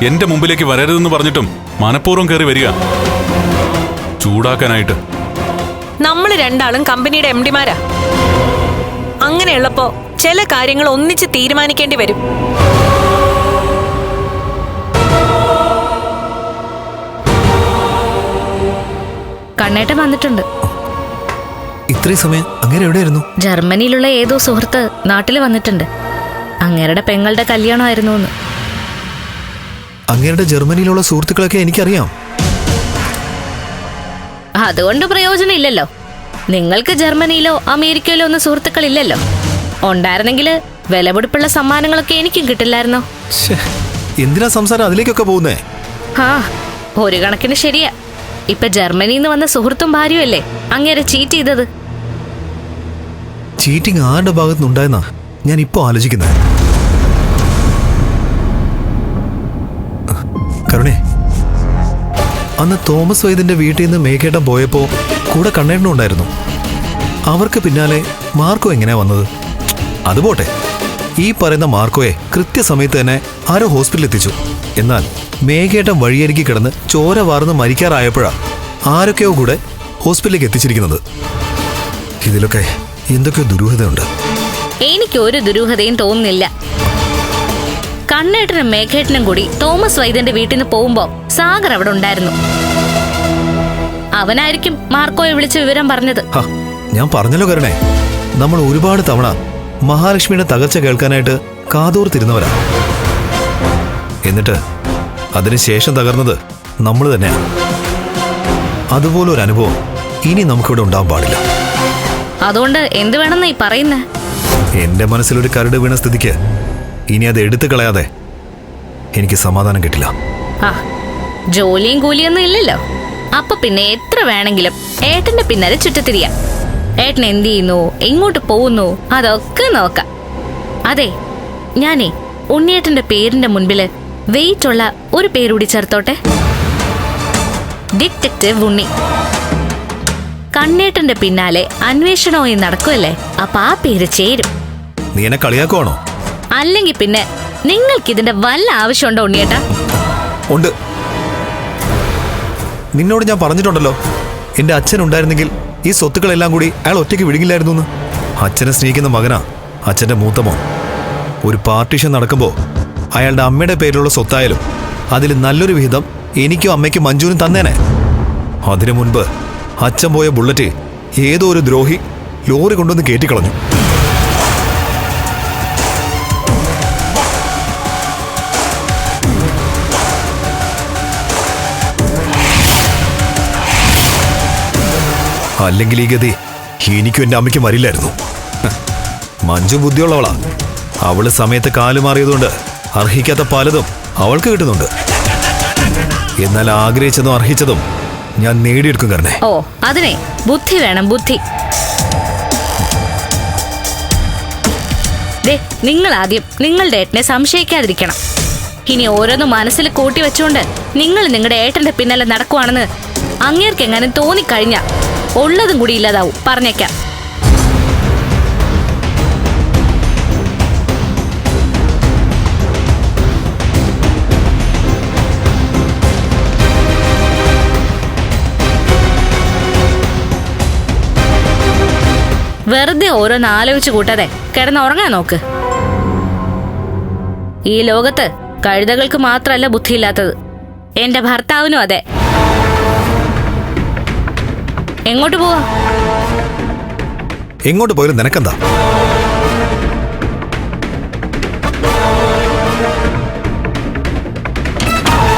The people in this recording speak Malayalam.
എന്റെ മുമ്പിലേക്ക് വരരുതെന്ന് പറഞ്ഞിട്ടും മനഃപൂർവ്വം കയറി വരിക ചൂടാക്കാനായിട്ട്. നമ്മൾ രണ്ടാളും കമ്പനിയുടെ എംഡിമാരാ. അങ്ങനെയുള്ളപ്പോ ചില കാര്യങ്ങൾ ഒന്നിച്ച് തീരുമാനിക്കേണ്ടി വരും. കണ്ണേട്ടൻ വന്നിട്ടുണ്ട്. ഇത്രയും സമയം അങ്ങനെ എവിടെയായിരുന്നു? ജർമ്മനിയിലുള്ള ഏതോ സുഹൃത്ത് നാട്ടിൽ വന്നിട്ടുണ്ട്. അങ്ങേരുടെ പെങ്ങളുടെ കല്യാണമായിരുന്നു എന്ന്. അങ്ങേരുടെ ജർമ്മനിയിലുള്ള സുഹൃത്തുക്കളൊക്കെ എനിക്കറിയാം. അതുകൊണ്ട് പ്രയോജനം ഇല്ലല്ലോ. നിങ്ങൾക്ക് ജർമ്മനിയിലോ അമേരിക്കയിലോ ഒന്നും സുഹൃത്തുക്കളില്ലല്ലോ. ഉണ്ടായിരുന്നെങ്കിൽ വിലപിടിപ്പുള്ള സമ്മാനങ്ങളൊക്കെ എനിക്കും കിട്ടില്ലായിരുന്നോ? എന്തിനാ സംസാരം അതിലേക്കൊക്കെ പോകുന്നേ? ആ, ഒരു കണക്കിന് ശരിയാ. ഇപ്പൊ ജർമ്മനിയിൽ നിന്ന് വന്ന സുഹൃത്തും ഭാര്യയല്ലേ അങ്ങേരെ ചീറ്റ് ചെയ്തത്. ചീറ്റിംഗ് ആരുടെ ഭാഗത്തുനിന്നുണ്ടായെന്നാ ഞാൻ ഇപ്പോ ആലോചിക്കുന്നത്. കരുണേ, അന്ന് തോമസ് വൈദ്യന്റെ വീട്ടിൽ നിന്ന് മേഘേട്ടൻ പോയപ്പോ കൂടെ കണ്ണേട്ടനും ഉണ്ടായിരുന്നു. അവർക്ക് പിന്നാലെ മാർക്കോ എങ്ങനെയാ വന്നത്? അതുപോട്ടെ, ഈ പറയുന്ന മാർക്കോയെ കൃത്യസമയത്ത് തന്നെ ആരോ ഹോസ്പിറ്റലിൽ എത്തിച്ചു. എന്നാൽ മേഘേട്ടൻ വഴിയരികി കിടന്ന് ചോര വാർന്ന് മരിക്കാറായപ്പോഴാ ആരൊക്കെയോ കൂടെ ഹോസ്പിറ്റലിലേക്ക് എത്തിച്ചിരിക്കുന്നത്. ഇതിലൊക്കെ എന്തൊക്കെയോ ദുരൂഹതയുണ്ട്. എനിക്കൊരു ദുരൂഹതയും തോന്നുന്നില്ല. കണ്ണേട്ടനും മേഘേട്ടനും കൂടി തോമസ് വൈദ്യന്റെ വീട്ടിൽ നിന്ന് പോകുമ്പോ സാഗർ അവിടെ ഉണ്ടായിരുന്നു. അവനായിരിക്കും മാർക്കോയെ വിളിച്ച് വിവരം പറഞ്ഞത്. ഞാൻ പറഞ്ഞല്ലോ കരുണേ, നമ്മൾ ഒരുപാട് തവണ മഹാലക്ഷ്മിയുടെ തകർച്ച കേൾക്കാനായിട്ട് കാതോർത്തിരുന്നവരാ. എന്നിട്ട് അതിനുശേഷം തകർന്നത് നമ്മൾ തന്നെയാണ്. അതുപോലൊരു അനുഭവം ഇനി നമുക്കിവിടെ ഉണ്ടാവാൻ പാടില്ല. അതുകൊണ്ട് എന്ത് വേണമെന്നാ ഈ പറയുന്നേ? എന്റെ മനസ്സിലൊരു കരട് വീണ സ്ഥിതിക്ക് ഇനി അത് എടുത്തു കളയാതെ എനിക്ക് സമാധാനം കിട്ടില്ല. ആ, ജോലിയും കൂലിയൊന്നും ഇല്ലല്ലോ. അപ്പൊ പിന്നെ എത്ര വേണമെങ്കിലും ഏട്ടന്റെ പിന്നാലെ ചുറ്റത്തിരിയാ. ഏട്ടൻ എന്ത് ചെയ്യുന്നു, എങ്ങോട്ട് പോകുന്നു, അതൊക്കെ നോക്കാം. അതെ, ഞാനേ ഉണ്ണിയേട്ടന്റെ പേരിന്റെ മുൻപില് വെയിറ്റ് ഉള്ള ഒരു പേരുകൂടി ചേർത്തോട്ടെ. ഡിറ്റക്റ്റീവ് ഉണ്ണി. കണ്ണേട്ടന്റെ പിന്നാലെ അന്വേഷണവും നടക്കുമല്ലേ, അപ്പൊ ആ പേര് ചേരും. നീ എന്നെ കളിയാക്കുവാണോ? അല്ലെങ്കിൽ പിന്നെ നിങ്ങൾക്കിതിന്റെ വല്ല ആവശ്യമുണ്ടോ ഉണ്ണിയേട്ടാ? ഉണ്ട്. നിന്നോട് ഞാൻ പറഞ്ഞിട്ടുണ്ടല്ലോ, എന്റെ അച്ഛൻ ഉണ്ടായിരുന്നെങ്കിൽ ഈ സ്വത്തുക്കളെല്ലാം കൂടി അയാൾ ഒറ്റയ്ക്ക് വിഴുങ്ങില്ലായിരുന്നു എന്ന്. അച്ഛനെ സ്നേഹിക്കുന്ന മകനാ അച്ഛന്റെ മൂത്തമോൻ. ഒരു പാർട്ടീഷൻ നടക്കുമ്പോൾ അയാളുടെ അമ്മയുടെ പേരിലുള്ള സ്വത്തായാലും അതിൽ നല്ലൊരു വിഹിതം എനിക്കും അമ്മയ്ക്കും മഞ്ജുവിനും തന്നേനെ. അതിനു മുൻപ് അച്ഛൻ പോയ ബുള്ളറ്റ് ഏതോ ഒരു ദ്രോഹി ലോറി കൊണ്ടുവന്ന് കയറ്റിക്കളഞ്ഞു. അല്ലെങ്കിൽ ഈ ഗതി എനിക്കും എൻ്റെ അമ്മയ്ക്കും വരില്ലായിരുന്നു. മഞ്ജു ബുദ്ധിയുള്ളവളാ. അവള് സമയത്ത് കാലുമാറിയതുകൊണ്ട് അർഹിക്കാത്ത പലതും അവൾക്ക് കിട്ടുന്നുണ്ട്. എന്നാൽ ആഗ്രഹിച്ചതും അർഹിച്ചതും ഞാൻ നേടിയെടുക്കും കരണേ. ഓ, അതിനെ ബുദ്ധി വേണം, ബുദ്ധി. നിങ്ങൾ ആദ്യം നിങ്ങളുടെ ഏട്ടനെ സംശയിക്കാതിരിക്കണം. ഇനി ഓരോന്നും മനസ്സിൽ കൂട്ടി വെച്ചുകൊണ്ട് നിങ്ങൾ നിങ്ങളുടെ ഏട്ടന്റെ പിന്നാലെ നടക്കുവാണെന്ന് അങ്ങേർക്ക് എങ്ങനെ തോന്നിക്കഴിഞ്ഞാ ഉള്ളതും കൂടി ഇല്ലാതാവും, പറഞ്ഞേക്കാം. വെറുതെ ഓരോന്ന് ആലോചിച്ച് കൂട്ടാതെ കിടന്നുറങ്ങാൻ നോക്ക്. ഈ ലോകത്ത് കഴുതകൾക്ക് മാത്രമല്ല ബുദ്ധിയില്ലാത്തത്, എന്റെ ഭർത്താവിനും അതെ. എങ്ങോട്ട് പോവാ? എങ്ങോട്ട് പോയാലും നിനക്കെന്താ?